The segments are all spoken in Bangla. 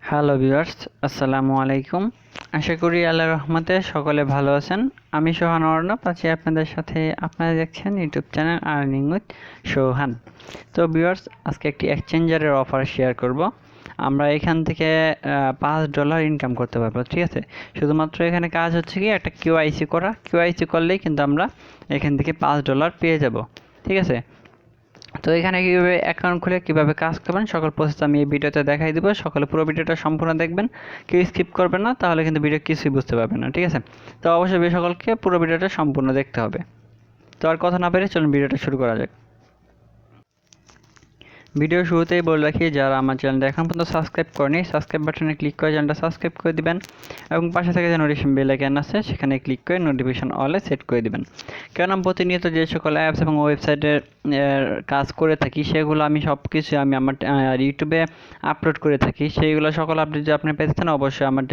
হ্যালো ভিউয়ার্স, আসসালামু আলাইকুম। আশা করি আল্লাহর রহমতে সকলে ভালো আছেন। আমি সোহান অর্ণব আছি আপনাদের সাথে। আপনারা দেখছেন ইউটিউব চ্যানেল আর্নিং উইথ সোহান। তো ভিউয়ার্স, আজকে একটি এক্সচেঞ্জারের অফার শেয়ার করব। আমরা এখান থেকে $5 ইনকাম করতে পারবো, ঠিক আছে। শুধুমাত্র এখানে কাজ হচ্ছে কি একটা কিউআইসি করা। কিউআইসি করলেই কিন্তু আমরা এখান থেকে $5 পেয়ে যাব, ঠিক আছে। তো এখানে কীভাবে অ্যাকাউন্ট খুলে কীভাবে কাজ করবেন সকল প্রসেস আমি এই ভিডিওতে দেখাই দেবো। সকলে পুরো ভিডিওটা সম্পূর্ণ দেখবেন, কেউ স্কিপ করবেন না, তাহলে কিন্তু ভিডিও কিছুই বুঝতে পারবেন না, ঠিক আছে। তো অবশ্যই সকলকে পুরো ভিডিওটা সম্পূর্ণ দেখতে হবে। তো আর কথা না পেরে চলুন ভিডিওটা শুরু করা যাক। ভিডিও শুরুতেই বলে রাখি, যারা আমার চ্যানেলটা এখন পর্যন্ত সাবস্ক্রাইব করেনি, সাবস্ক্রাইব বাটনে ক্লিক করে চ্যানেলটা সাবস্ক্রাইব করে দিবেন এবং পাশে থেকে যে নোটিফিকেশন বেল আইকন আছে সেখানে ক্লিক করে নোটিফিকেশন অলে সেট করে দিবেন। কেননা প্রতিনিয়ত যে সকল অ্যাপস এবং ওয়েবসাইটের কাজ করে থাকি সেগুলো আমি সব কিছু আমি আমার ইউটিউবে আপলোড করে থাকি। সেইগুলো সকল আপডেট যদি আপনি পেতে চান অবশ্যই আমার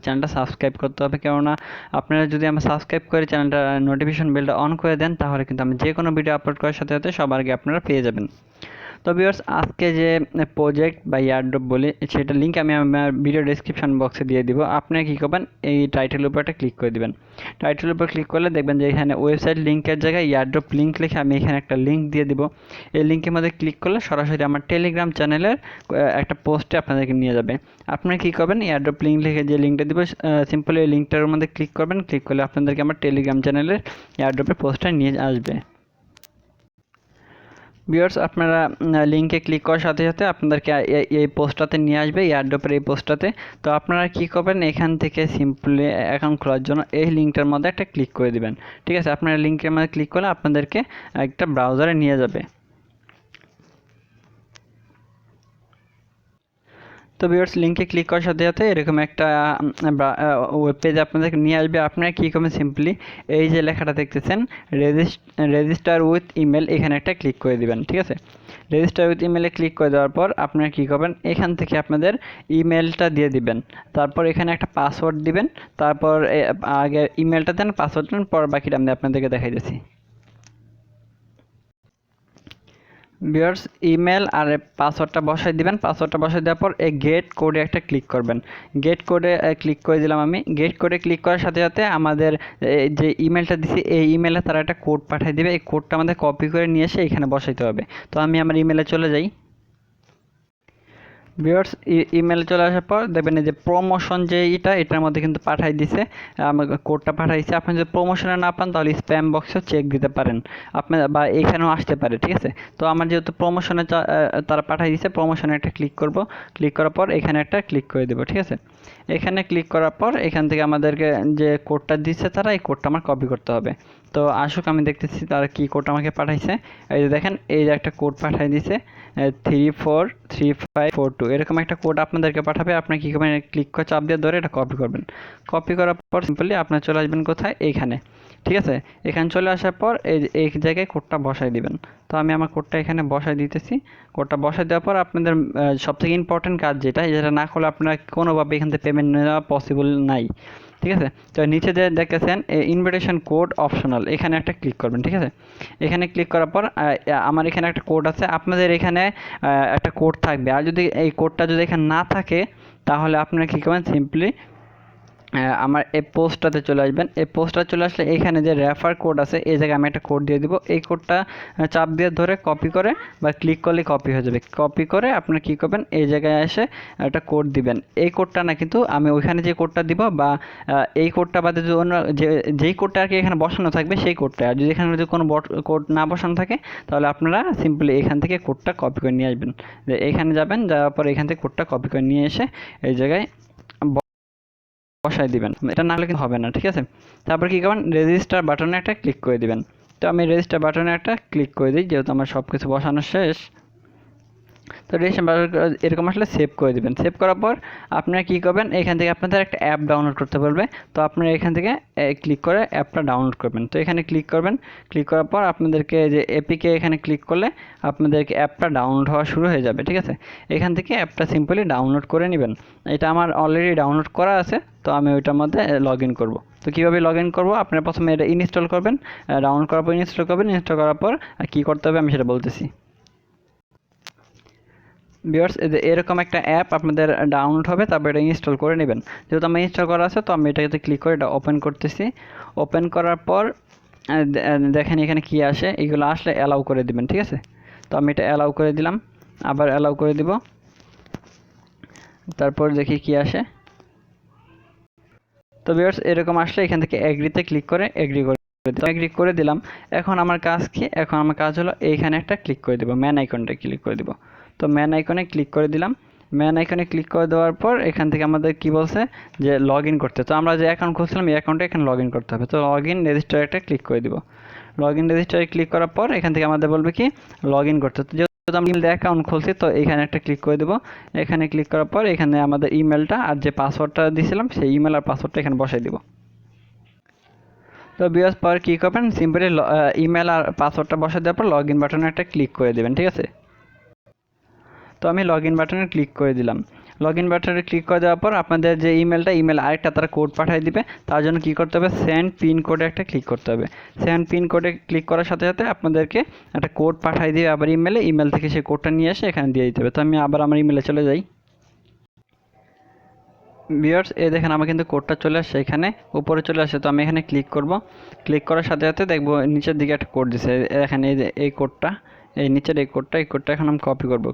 চ্যানেলটা সাবস্ক্রাইব করতে হবে। কেননা আপনারা যদি আমার সাবস্ক্রাইব করে চ্যানেলটা নোটিফিকেশন বেলটা অন করে দেন তাহলে কিন্তু আমি যে কোনো ভিডিও আপলোড করার সাথে সাথে সবার আগে আপনারা পেয়ে যাবেন। তো ভিউয়ার্স, আজকে যে প্রজেক্ট বা এয়ারড্রপ বলি সেটা লিঙ্ক আমি আমার ভিডিও ডেসক্রিপশন বক্সে দিয়ে দিব। আপনারা কী করবেন, এই টাইটেলের উপর একটা ক্লিক করে দিবেন। টাইটেলের উপর ক্লিক করলে দেখবেন যে এখানে ওয়েবসাইট লিঙ্কের জায়গায় এয়ারড্রপ লিঙ্ক লিখে আমি এখানে একটা লিঙ্ক দিয়ে দিব। এই লিঙ্কের মধ্যে ক্লিক করলে সরাসরি আমার টেলিগ্রাম চ্যানেলের একটা পোস্টে আপনাদেরকে নিয়ে যাবে। আপনারা কী করবেন, এয়ারড্রপ লিঙ্ক লিখে যে লিঙ্কটা দিব সিম্পলি এই লিঙ্কটার মধ্যে ক্লিক করবেন। ক্লিক করলে আপনাদেরকে আমার টেলিগ্রাম চ্যানেলের এয়ারড্রপের পোস্টটা নিয়ে আসবে। ভিউয়ার্স, আপনারা লিঙ্কে ক্লিক করার সাথে সাথে আপনাদেরকে এই পোস্টটাতে নিয়ে আসবে, এয়ারড্রপের এই পোস্টটাতে। তো আপনারা কী করবেন, এখান থেকে সিম্পলি অ্যাকাউন্ট খোলার জন্য এই লিঙ্কটার মধ্যে একটা ক্লিক করে দিবেন, ঠিক আছে। আপনারা লিঙ্কের মধ্যে ক্লিক করলে আপনাদেরকে একটা ব্রাউজারে নিয়ে যাবে। তো ভিউয়ার্স, লিঙ্কে ক্লিক করার সাথে সাথে এরকম একটা ওয়েব পেজ আপনাদেরকে নিয়ে আসবে। আপনারা কী করবেন, সিম্পলি এই যে লেখাটা দেখতেছেন রেজিস্টার উইথ ইমেল, এখানে একটা ক্লিক করে দিবেন, ঠিক আছে। রেজিস্টার উইথ ইমেলে ক্লিক করে দেওয়ার পর আপনারা কী করবেন, এখান থেকে আপনাদের ইমেলটা দিয়ে দিবেন। তারপর এখানে একটা পাসওয়ার্ড দিবেন। তারপর আগে ইমেলটা দেন, পাসওয়ার্ড দেন, পর বাকিটা আমি আপনাদেরকে দেখাই দিচ্ছি। ভিউয়ার্স, ইমেল আর পাসওয়ার্ডটা বসাই দিবেন। পাসওয়ার্ডটা বসাই দেওয়ার পর এই গেট কোডে একটা ক্লিক করবেন। গেট কোডে ক্লিক করে দিলাম আমি। গেট কোডে ক্লিক করার সাথে সাথে আমাদের যে ইমেলটা দিছি এই ইমেলে তারা একটা কোড পাঠিয়ে দেবে। এই কোডটা আমাদের কপি করে নিয়ে এসে এখানে বসাইতে হবে। তো আমি আমার ইমেলে চলে যাই। ভিউয়ার্স, ইমেল চলে আসার পর দেখবেন এই যে প্রমোশন যে এটার মধ্যে কিন্তু পাঠাই দিছে, আমাকে কোডটা পাঠাইছে। আপনি যদি প্রমোশনে না পান তাহলে স্প্যাম বক্সেও চেক দিতে পারেন আপনার, বা এখানেও আসতে পারে, ঠিক আছে। তো আমার যেহেতু প্রমোশনে তারা পাঠাই দিছে, প্রমোশনে একটা ক্লিক করব। ক্লিক করার পর এখানে একটা ক্লিক করে দেবো, ঠিক আছে। এখানে ক্লিক করার পর এখান থেকে আমাদেরকে যে কোডটা দিচ্ছে তারা, এই কোডটা আমার কপি করতে হবে। তো আসুক, আমি দেখতেছি তারা কী কোড আমাকে পাঠাইছে। এই যে দেখেন, এই যে একটা কোড পাঠাই দিছে 343542, এরকম একটা কোড আপনাদেরকে পাঠাবে। আপনি কী করবেন, ক্লিক করে চাপ দিয়ে ধরে এটা কপি করবেন। কপি করার পর সিম্পলি আপনার চলে আসবেন কোথায়, এইখানে, ঠিক আছে। এখানে চলে আসার পর এই জায়গায় কোডটা বসাই দিবেন। তো আমি আমার কোডটা এখানে বসাই দিতেছি। কোডটা বসাই দেওয়ার পর আপনাদের সবথেকে ইম্পর্টেন্ট কাজ যেটা না করলে আপনারা কোনোভাবে এখান থেকে পেমেন্ট নেওয়া পসিবল নাই, ঠিক আছে। তো নিচে যে দেখতেছেন ইনভিটেশন কোড অপশনাল, এখানে একটা ক্লিক করবেন, ঠিক আছে। এখানে ক্লিক করার পর আমার এখানে একটা কোড আছে, আপনাদের এখানে একটা কোড থাকবে। আর যদি এই কোডটা যদি এখানে না থাকে তাহলে আপনারা কী করবেন, সিম্পলি আমার এই পোস্টটাতে চলে আসবেন। এই পোস্টটা চলে আসলে এখানে যে রেফার কোড আছে এই জায়গায় আমি একটা কোড দিয়ে দিব। এই কোডটা চাপ দিয়ে ধরে কপি করে বা ক্লিক করলে কপি হয়ে যাবে। কপি করে আপনারা কী করবেন, এই জায়গায় এসে একটা কোড দিবেন। এই কোডটা না, কিন্তু আমি ওইখানে যে কোডটা দিব বা এই কোডটা বাদে যদি অন্য যেই কোডটা আর কি এখানে বসানো থাকবে সেই কোডটা, আর যদি এখানে যদি কোনো কোড না বসানো থাকে তাহলে আপনারা সিম্পলি এখান থেকে কোডটা কপি করে নিয়ে আসবেন। যে এখানে যাবেন, যাওয়ার পর এখান থেকে কোডটা কপি করে নিয়ে এসে এই জায়গায় বসাই দিবেন। এটা না হলে কিন্তু হবে না, ঠিক আছে। তারপর কী করবেন, রেজিস্টার বাটনে একটা ক্লিক করে দিবেন। তো আমি রেজিস্টার বাটনে একটা ক্লিক করে দিই, যেহেতু আমার সব কিছু বসানো শেষ। তো রেজিস্ট্রেশন এরকম আসলে সেভ করে দেবেন। সেভ করার পর আপনারা কী করবেন, এখান থেকে আপনাদের একটা অ্যাপ ডাউনলোড করতে বলবে। তো আপনারা এখান থেকে ক্লিক করে অ্যাপটা ডাউনলোড করবেন। তো এখানে ক্লিক করবেন। ক্লিক করার পর আপনাদেরকে যে এপিকে এখানে ক্লিক করলে আপনাদেরকে অ্যাপটা ডাউনলোড হওয়া শুরু হয়ে যাবে, ঠিক আছে। এখান থেকে অ্যাপটা সিম্পলি ডাউনলোড করে নেবেন। এটা আমার অলরেডি ডাউনলোড করা আছে, তো আমি ওইটার মধ্যে লগ ইন করবো। তো কীভাবে লগ ইন করবো, আপনারা প্রথমে এটা ইনস্টল করবেন। ডাউনলোড করার পর ইনস্টল করবেন। ইনস্টল করার পর কী করতে হবে আমি সেটা বলতেছি। ভিউয়ার্স এরকম একটা অ্যাপ আপনাদের ডাউনলোড হবে, তারপর এটা ইনস্টল করে নেবেন। যেহেতু আমার ইনস্টল করা আছে তো আমি এটাতে ক্লিক করে এটা ওপেন করতেছি। ওপেন করার পর দেখেন এখানে কি আসে, এগুলো আসলে অ্যালাউ করে দিবেন, ঠিক আছে। তো আমি এটা অ্যালাউ করে দিলাম, আবার অ্যালাউ করে দিব, তারপর দেখি কি আসে। তো ভিউয়ার্স এরকম আসলে এখান থেকে এগ্রিতে ক্লিক করে এগ্রি করে দিলাম। এখন আমার কাজ কি, এখন আমার কাজ হলো এইখানে একটা ক্লিক করে দেবো, ম্যান আইকনটা ক্লিক করে দেবো। তো ম্যান আইকনে ক্লিক করে দিলাম। ম্যান আইকনে ক্লিক করে দেওয়ার পর এখান থেকে আমাদের কি বলছে যে লগ ইন করতে। তো আমরা যে অ্যাকাউন্ট খুলছিলাম এই অ্যাকাউন্টে এখানে লগ ইন করতে হবে। তো লগ ইন রেজিস্টার একটা ক্লিক করে দিব। লগ ইন রেজিস্টারে ক্লিক করার পর এখান থেকে আমাদের বলবে কি লগ ইন করতে। তো যেহেতু আমি অ্যাকাউন্ট খুলছি তো এখানে একটা ক্লিক করে দেবো। এখানে ক্লিক করার পর এখানে আমাদের ইমেলটা আর যে পাসওয়ার্ডটা দিয়েছিলাম সেই ইমেল আর পাসওয়ার্ডটা এখানে বসাই দিব। তো ভিউয়ার্স পর কী করবেন, সিম্পলি ইমেল আর পাসওয়ার্ডটা বসে দেওয়ার পর লগ ইন বাটনে একটা ক্লিক করে দেবেন, ঠিক আছে। তো আমি লগ ইন বাটনে ক্লিক করে দিলাম। লগ ইন বাটনে ক্লিক করে দেওয়ার পর আপনাদের যে ইমেল আরেকটা তারা কোড পাঠিয়ে দিবে। তার জন্য কী করতে হবে, সেন্ড পিন কোডে একটা ক্লিক করতে হবে। সেন্ড পিন কোডে ক্লিক করার সাথে সাথে আপনাদেরকে একটা কোড পাঠিয়ে দিবে আবার ইমেল থেকে সেই কোডটা নিয়ে এসে এখানে দিয়ে দিতে হবে। তো আমি আবার আমার ইমেলে চলে যাই। ভিউয়ার্স এই দেখেন আমার কিন্তু কোডটা চলে আসছে, এখানে উপরে চলে আসছে। তো আমি এখানে ক্লিক করব। ক্লিক করার সাথে সাথে দেখবো নিচের দিকে একটা কোড দিছে, এখানে এই যে এই কোডটা, এই নিচের এই কোডটা এখন আমি কপি করব।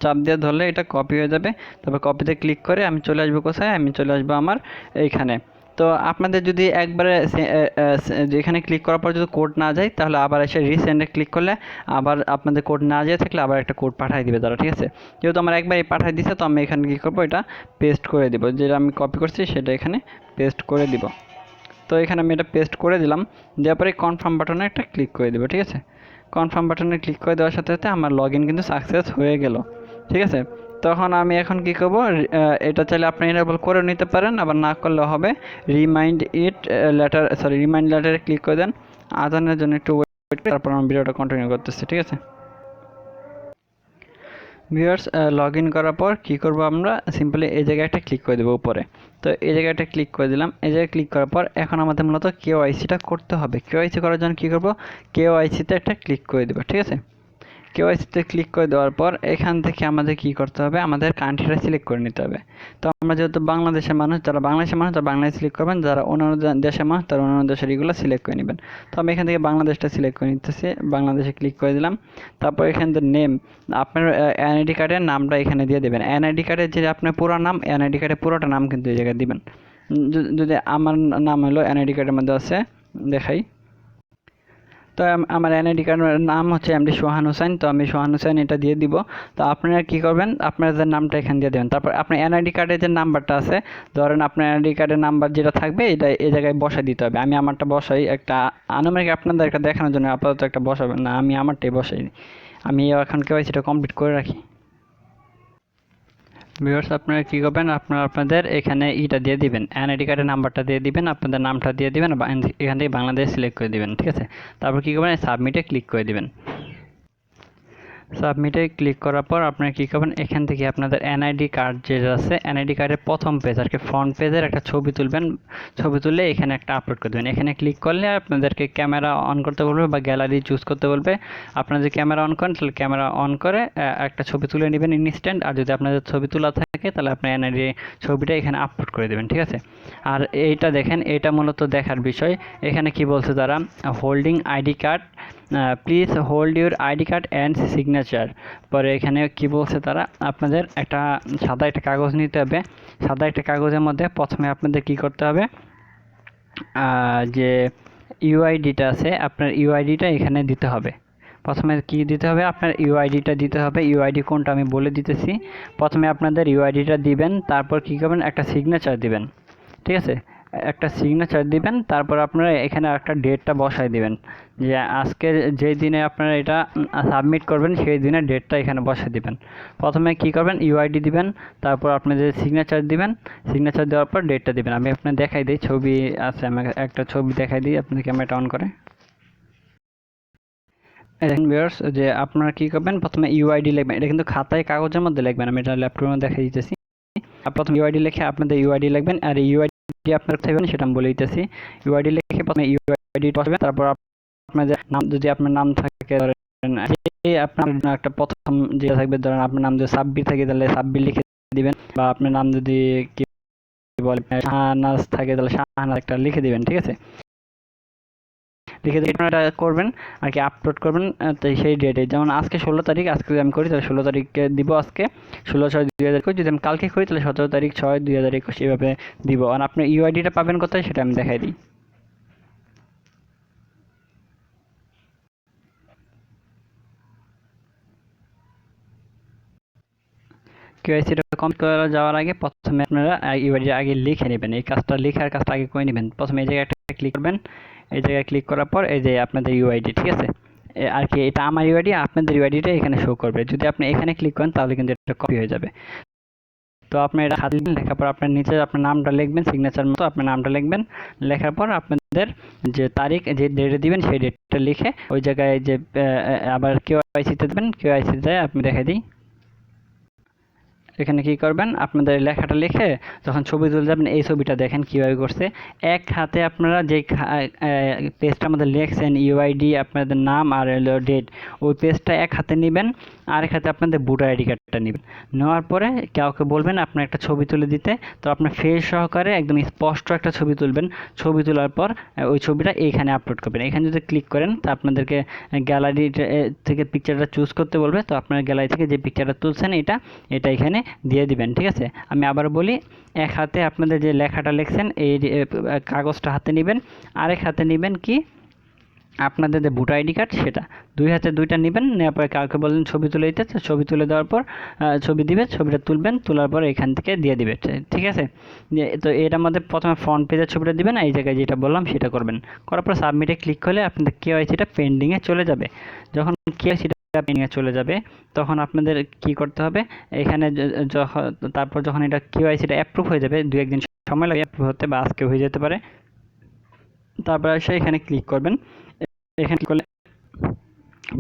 চাপ দিয়ে ধরলে এটা কপি হয়ে যাবে। তারপর কপিতে ক্লিক করে আমি চলে আসবো কোথায়, আমি চলে আসবো আমার এইখানে। তো আপনাদের যদি একবারে যেখানে ক্লিক করার পর যদি কোড না যায় তাহলে আবার এসে রিসেন্ডে ক্লিক করলে আবার আপনাদের কোড না যেয়ে থাকলে আবার একটা কোড পাঠিয়ে দিবে তারা, ঠিক আছে। যেহেতু আমার একবারই পাঠিয়ে দিছে তো আমি এখানে কী করবো, এটা পেস্ট করে দিব, যেটা আমি কপি করছি সেটা এখানে পেস্ট করে দিব। তো এখানে আমি এটা পেস্ট করে দিলাম, দেওয়ার পরে কনফার্ম বাটনে একটা ক্লিক করে দেবো, ঠিক আছে। কনফার্ম বাটনে ক্লিক করে দেওয়ার সাথে সাথে আমার লগ ইন কিন্তু সাকসেস হয়ে গেল, ঠিক আছে। তখন আমি এখন কি করব, এটা চাইলে আপনি এনেবল করে নিতে পারেন, আবার না করলে হবে রিমাইন্ড লেটারে ক্লিক করে দেন। আদানের জন্য একটু ওয়েট করে তারপর আমার ভিডিওটা কন্টিনিউ করতেছি, ঠিক আছে। ভিউয়ার্স লগ ইন করার পর কী করবো, আমরা সিম্পলি এই জায়গায় একটা ক্লিক করে দেবো উপরে। তো এই জায়গাটা ক্লিক করে দিলাম। এই জায়গায় ক্লিক করার পর এখন আমাদের মূলত কেওআইসিটা করতে হবে। কেওআইসি করার জন্য কী করবো, কেওআইসিতে একটা ক্লিক করে দেবো, ঠিক আছে। কেওআইসিতে ক্লিক করে দেওয়ার পর এখান থেকে আমাদের কি করতে হবে, আমাদের কান্ট্রিটা সিলেক্ট করে নিতে হবে। তো আমরা যেহেতু বাংলাদেশের মানুষ, যারা বাংলাদেশের মানুষ তারা বাংলাদেশ সিলেক্ট করবেন, যারা অন্যান্য দেশের মানুষ তারা অন্যান্য দেশের এগুলো সিলেক্ট করে নেবেন। তো আমি এখান থেকে বাংলাদেশটা সিলেক্ট করে নিতেছি, বাংলাদেশে ক্লিক করে দিলাম। তারপর এখান থেকে নেম, আপনার এনআইডি কার্ডের নামটা এখানে দিয়ে দেবেন। এনআইডি কার্ডের যে আপনার পুরো নাম, এনআইডি কার্ডের পুরোটা নাম কিন্তু এই জায়গায় দিবেন। যদি আমার নাম হলো এনআইডি কার্ডের মধ্যে আছে, দেখাই। তো আমার এনআইডি কার্ডের নাম হচ্ছে এমডি সোহান হোসেন, তো আমি সোহান হোসেন এটা দিয়ে দিব। তো আপনারা কী করবেন, আপনাদের নামটা এখানে দিয়ে দেবেন। তারপর আপনার এনআইডি কার্ডের যে নাম্বারটা আছে, ধরেন আপনার এনআইডি কার্ডের নাম্বার যেটা থাকবে এটা এই জায়গায় বসাই দিতে হবে। আমি আমারটা বসাই, একটা আনুমানিক আপনাদের একটা দেখানোর জন্য আপাতত একটা বসাবেন না, আমি আমারটাই বসাই। আমি এখন কেওআইসিটা কমপ্লিট করে রাখি। ভিউয়ার্স আপনারা কী করবেন, আপনাদের এখানে ইটা দিয়ে দিবেন, এনআইডি কার্ডের নাম্বারটা দিয়ে দিবেন, আপনাদের নামটা দিয়ে দিবেন, এখান থেকে বাংলাদেশ সিলেক্ট করে দিবেন, ঠিক আছে। তারপর কী করবেন, সাবমিটে ক্লিক করে দিবেন। সাবমিটে ক্লিক করার পর আপনারা কী করবেন, এখান থেকে আপনাদের এনআইডি কার্ড যেটা আছে, এনআইডি কার্ডের প্রথম পেজ আর কি ফ্রন্ট পেজের একটা ছবি তুলবেন। ছবি তুললে এখানে একটা আপলোড করে দেবেন। এখানে ক্লিক করলে আপনাদেরকে ক্যামেরা অন করতে বলবে বা গ্যালারি চুজ করতে বলবে। আপনারা যদি ক্যামেরা অন করেন তাহলে ক্যামেরা অন করে একটা ছবি তুলে নেবেন ইনস্ট্যান্ট। আর যদি আপনাদের ছবি তোলা থাকে তাহলে আপনার এনআইডি ছবিটা এখানে আপলোড করে দেবেন, ঠিক আছে। আর এইটা দেখেন, এটা মূলত দেখার বিষয়। এখানে কি বলছে তারা, holding ID card, please hold your ID card and signature. পরে এখানে কি বলছে তারা, আপনাদের একটা সাদা একটা কাগজ নিতে হবে। সাদা একটা কাগজের মধ্যে প্রথমে আপনাদের কি করতে হবে, যে ইউআইডিটা আছে আপনার ইউআইডিটা এখানে দিতে হবে। প্রথমে কি দিতে হবে, আপনার ইউআইডিটা দিতে হবে। ইউআইডি কোনটা আমি বলে দিতেছি। প্রথমে আপনাদের ইউআইডিটা দিবেন, তারপর কী করবেন, একটা সিগনেচার দিবেন, ঠিক আছে। একটা সিগনেচার দিবেন, তারপর আপনারা এখানে একটা ডেটটা বসাই দিবেন, যে আজকে যেই দিনে আপনারা এটা সাবমিট করবেন সেই দিনের ডেটটা এখানে বসাই দিবেন। প্রথমে কি করবেন, ইউআইডি দিবেন, তারপর আপনাদের সিগনেচার দিবেন। সিগনেচার দেওয়ার পর ডেটটা দিবেন। আমি আপনার দেখাই দিই, ছবি আছে, আমি একটা ছবি দেখাই দিই, আপনাদের ক্যামেরাটা অন করে। দেখেন ভিউয়ার্স, যে আপনারা কী করবেন, প্রথমে ইউআইডি লিখবেন। এটা কিন্তু খাতায় কাগজের মধ্যে লিখবেন, আমি এটা ল্যাপটপের মধ্যে দেখাই দিতেছি। প্রথমে ইউআইডি লিখে আপনাদের ইউআইডি লিখবেন, আর ইউআইডি আপনার থাকবেন সেটা আমি বলে দিতেছি। ইউআইডি লিখে প্রথমে ইউআইডি বসাবেন, তারপর আপনাদের নাম, যদি আপনার নাম থাকে ধরেন আপনার একটা প্রথম যে থাকবে, ধরেন আপনার নাম যদি সাব্বির থাকে তাহলে সাব্বির লিখে দিবেন, বা আপনার নাম যদি কি বলে শাহনাজ থাকে তাহলে শাহনাজ একটা লিখে দিবেন। ঠিক আছে, লিখে দিয়ে এটা করবেন আর কি, আপলোড করবেন তো সেই ডেটে। যেমন আজকে 16 তারিখ, আজকে যদি আমি করি তাহলে 16 তারিখে দিব, আজকে 16/6/2021। যদি আমি কালকে করি তাহলে 17 তারিখ 6/2021 এইভাবে দিব। আর আপনার ইউআইডিটা পাবেন কোথায় সেটা আমি দেখাই দিই। কেওয়াইসিটা কমপ্লিট করা যাওয়ার আগে প্রথমে আপনারা ইউআইডি আগে লিখে নেবেন। এই কাজটা লেখার কাজটা আগে করে নেবেন। প্রথমে এই জায়গায় একটা ক্লিক করবেন, এই জায়গায় ক্লিক করার পর এই যে আপনাদের ইউআইডি, ঠিক আছে, আর কি এটা আমার ইউআইডি, আপনাদের ইউআইডিটা এখানে শো করবে। যদি আপনি এখানে ক্লিক করেন তাহলে কিন্তু এটা কপি হয়ে যাবে। তো আপনি এটা হাতে লেখার পর আপনার নিচে আপনার নামটা লিখবেন, সিগনেচার মতো আপনার নামটা লিখবেন। লেখার পর আপনাদের যে তারিখ, যে ডেটে দিবেন সেই ডেটটা লিখে ওই জায়গায় যে আবার কেওয়াইসিতে দেবেন। কেওয়াইসিতে আপনি দেখে দিই, এখানে কি করবেন, আপনাদের লেখাটা লিখে যখন ছবি তুলে যাবেন, এই ছবিটা দেখেন কীভাবে করছে। এক হাতে আপনারা যে পেজটা আমাদের লিখছেন ইউআইডি, আপনাদের নাম আর ডেট, ওই পেজটা এক হাতে নেবেন, আরেক হাতে আপনাদের ভোটার আইডি কার্ডটা নেবেন। নেওয়ার পরে কাউকে বলবেন আপনার একটা ছবি তুলে দিতে। তো আপনার ফেস সহকারে একদম স্পষ্ট একটা ছবি তুলবেন। ছবি তোলার পর ওই ছবিটা এইখানে আপলোড করবেন। এখানে যদি ক্লিক করেন তো আপনাদেরকে গ্যালারি থেকে পিকচারটা চুজ করতে বলবে। তো আপনার গ্যালারি থেকে যে পিকচারটা তুলছেন এটা এখানে দিয়ে দিবেন। ঠিক আছে, আমি আবার বলি, এক হাতে আপনাদের যে লেখাটা লিখছেন এই কাগজটা হাতে নেবেন, আরেক হাতে নেবেন কি আপনাদের যে ভোটার আইডি কার্ড সেটা। দুই হাতে দুইটা নেবেন, নেওয়ার পরে কাউকে বললেন ছবি তুলে দিতে, ছবি তুলে দেওয়ার পর ছবি দিবে, ছবিটা তুলবেন, তোলার পর এখান থেকে দিয়ে দিবে। ঠিক আছে, তো এটার মধ্যে প্রথমে ফ্রন্ট পেজের ছবিটা দিবেন, এই জায়গায় যেটা বললাম সেটা করবেন। করার পর সাবমিটে ক্লিক করলে আপনাদের কেওয়াইসিটা পেন্ডিংয়ে চলে যাবে। যখন কেওয়াইসিটা পেন্ডিংয়ে চলে যাবে তখন আপনাদের কি করতে হবে, এখানে তারপর যখন এটা কেওয়াইসিটা অ্যাপ্রুভ হয়ে যাবে, 2-1 দিন সময় লাগে অ্যাপ্রুভ হতে, বা আজকে হয়ে যেতে পারে। তারপর এসে এখানে ক্লিক করবেন। এখানে ক্লিক করলে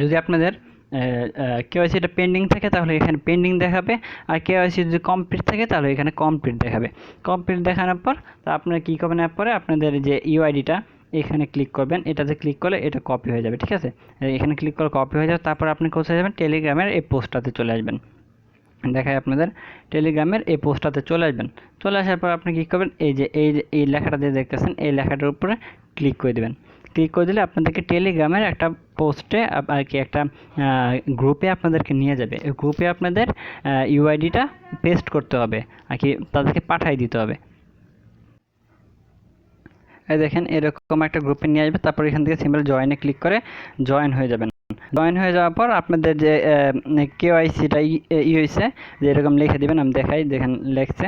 যদি আপনাদের কেওয়াইসিটা পেন্ডিং থাকে তাহলে এখানে পেন্ডিং দেখাবে, আর কেওয়াইসি যদি কমপ্লিট থাকে তাহলে এখানে কমপ্লিট দেখাবে। কমপ্লিট দেখানোর পর তা আপনারা কী করবেন, পরে আপনাদের যে ইউআইডিটা এখানে ক্লিক করবেন, এটাতে ক্লিক করলে এটা কপি হয়ে যাবে। ঠিক আছে, এখানে ক্লিক করে কপি হয়ে যাবে। তারপর আপনি কোথায় যাবেন, টেলিগ্রামের এই পোস্টটাতে চলে আসবেন। দেখায় আপনাদের টেলিগ্রামের এই পোস্টটাতে চলে আসবেন। চলে আসার পর আপনি কী করবেন, এই লেখাটা যে দেখতেছেন এই লেখাটার উপরে ক্লিক করে দেবেন। ক্লিক করে দিলে আপনাদেরকে টেলিগ্রামের একটা পোস্টে আর কি একটা গ্রুপে আপনাদেরকে নিয়ে যাবে। এই গ্রুপে আপনাদের ইউআইডিটা পেস্ট করতে হবে আর কি, তাদেরকে পাঠিয়ে দিতে হবে। এই দেখেন এরকম একটা গ্রুপে নিয়ে আসবে। তারপর এখান থেকে সিম্পল জয়েনে ক্লিক করে জয়েন হয়ে যাবেন। জয়েন হয়ে যাওয়ার পর আপনাদের যে কেওয়াইসিটা হয়েছে যে এরকম লিখে দিবেন। আমি দেখাই, দেখেন লেখছে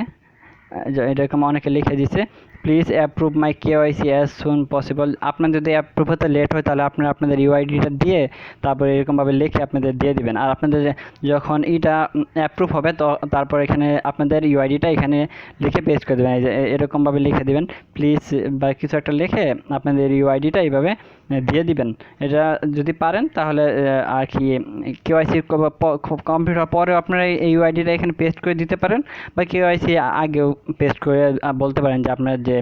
এরকম অনেকে লিখে দিছে, please approve my KYC as soon possible. আপনার যদি অ্যাপ্রুভ হতে লেট হয় তাহলে আপনারা আপনাদের ইউআইডিটা দিয়ে তারপরে এরকমভাবে লিখে আপনাদের দিয়ে দিবেন। আর আপনাদের যখন এটা অ্যাপ্রুভ হবে তো তারপর এখানে আপনাদের ইউআইডিটা এখানে লিখে পেস্ট করে দেবেন। এই যে এরকমভাবে লিখে দেবেন প্লিজ, বা কিছু একটা লিখে আপনাদের ইউআইডিটা এইভাবে দিয়ে দিবেন। এটা যদি পারেন তাহলে আর কি কেওয়াইসি কমপ্লিট হওয়ার পরেও আপনারা এই ইউআইডিটা এখানে পেস্ট করে দিতে পারেন, বা কেওয়াইসি আগেও পেস্ট করে বলতে পারেন যে আপনার যে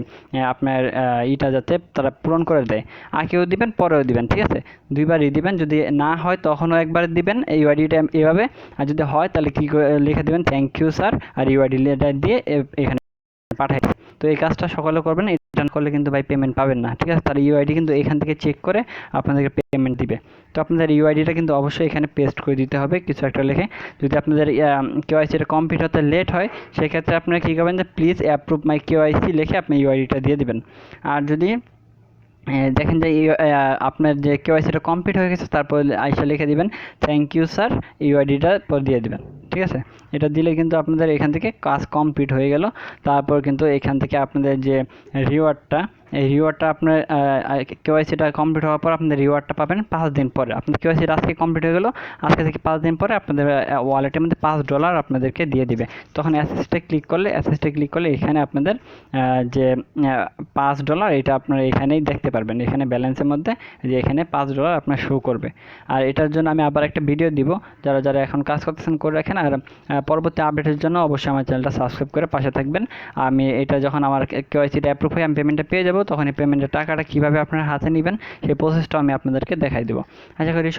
আপনার ইটা যাতে তারা পূরণ করে দেয়। আগেও দিবেন পরেও দিবেন। ঠিক আছে, দুইবারই দিবেন। যদি না হয় তখনও একবার দিবেন এই ইউআইডিটা এভাবে, আর যদি হয় তাহলে কী করে লিখে দেবেন, থ্যাংক ইউ স্যার, আর ইউআইডি দিয়ে এখানে পাঠাই। তো এই কাজটা সকালে করবেন, এটা করলে কিন্তু ভাই পেমেন্ট পাবেন না। ঠিক আছে, তার ইউআইডি কিন্তু এখান থেকে চেক করে আপনাদেরকে পেমেন্ট দিবে। তো আপনাদের ইউআইডিটা কিন্তু অবশ্যই এখানে পেস্ট করে দিতে হবে কিছু একটা লিখে। যদি আপনাদের কেওয়াইসিটা কমপ্লিট হতে লেট হয় সেক্ষেত্রে আপনারা কী করবেন, যে প্লিজ অ্যাপ্রুভ মাই কেওয়াইসি লিখে আপনি ইউআইডিটা দিয়ে দিবেন। আর যদি দেখেন যে আপনার যে কেওয়াইসিটা কমপ্লিট হয়ে গেছে তারপর আইসা লিখে দিবেন থ্যাংক ইউ স্যার, ইউআইডিটা পর দিয়ে দিবেন। ঠিক আছে, এটা দিলে কিন্তু আপনাদের এখান থেকে কাজ কমপ্লিট হয়ে গেল। তারপর কিন্তু এখান থেকে আপনাদের যে রিওয়ার্ডটা, এই রিওয়ার্ডটা আপনার কেওয়াইসিটা কমপ্লিট হওয়ার পর আপনাদের রিওয়ার্ডটা পাবেন 5 দিন পরে। আপনাদের কেওয়াইসিটা আজকে কমপ্লিট হয়ে গেলো, আজকে থেকে 5 দিন পরে আপনাদের ওয়ালেটের মধ্যে $5 আপনাদেরকে দিয়ে দিবে। তখন অ্যাসেসটে ক্লিক করলে এখানে আপনাদের যে $5 এটা আপনারা এখানেই দেখতে পারবেন। এখানে ব্যালেন্সের মধ্যে যে এখানে $5 আপনার শো করবে। আর এটার জন্য আমি আবার একটা ভিডিও দিব, যারা যারা এখন কাজ করতেছেন করে রাখেন। আর পরবর্তী আপডেটের জন্য অবশ্যই আমার চ্যানেলটা সাবস্ক্রাইব করে পাশে থাকবেন। আমি এটা যখন আমার কেওয়াইসিটা অ্যাপ্রুভ হয়ে আমি পেমেন্টটা পেয়ে যাবো, তখন এই পেমেন্টের টাকাটা কীভাবে আপনারা হাতে নেবেন সেই প্রসেসটা আমি আপনাদেরকে দেখাই দেবো। আশা করি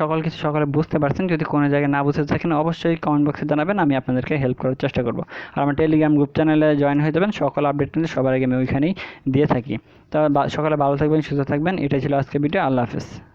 সকলে বুঝতে পারছেন। যদি কোনো জায়গায় না বুঝতে থাকেন অবশ্যই কমেন্ট বক্সে জানাবেন, আমি আপনাদেরকে হেল্প করার চেষ্টা করব। আর আমার টেলিগ্রাম গ্রুপ চ্যানেলে জয়েন হয়ে যাবেন, সকল আপডেট কিন্তু সবার আগে আমি ওইখানেই দিয়ে থাকি। তো সকালে ভালো থাকবেন, সুস্থ থাকবেন। এটাই ছিল আজকের ভিডিও। আল্লাহ হাফেজ।